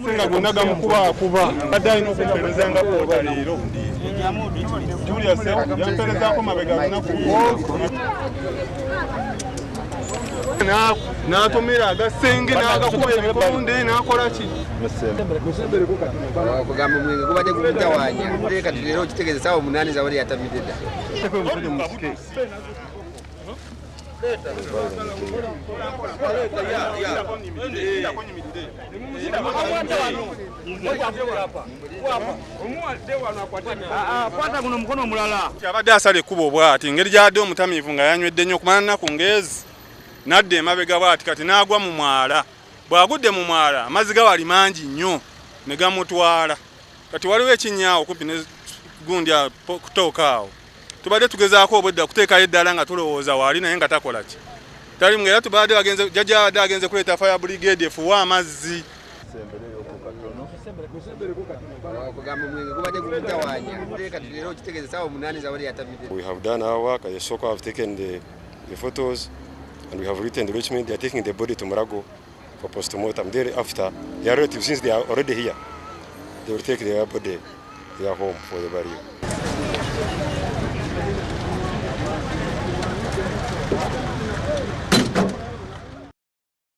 Singa gunaga mukuba kuba badayino kuperezanga kota lero Julius yampereza ko mabega na natumira agasenge n'agakuba ebikonde n'akola ki kugamba mwenge kubadde kumutawanya teeka tulero kitegeze sawa 8 zawali yatamidde dda abadde asala ekkubo bw'ati ngeri gyadde omutamiivu nga yanywedde nnyo okumala nnaku ngezi nadde emabega bw'ati kati n'agwa mu mwala bw'agudde mu mwala amazzi gawali mangi nnyo ne gamutwala kati waliwo ekinyaawo kumpi ne gundi kutooka awo tubadde tugezaako obwedda kuteekayo eddala nga tulowooza waali naye nga takola ki tali mugera tubadde jjajja abadde agenze kuleeta fire brigade efuwa amazzi We have done our work. The Soko have taken the photos and we have written the Richmond. They are taking the body to Marago for post-mortem. Thereafter, their relatives, since they are already here, they will take their body to their home for the burial.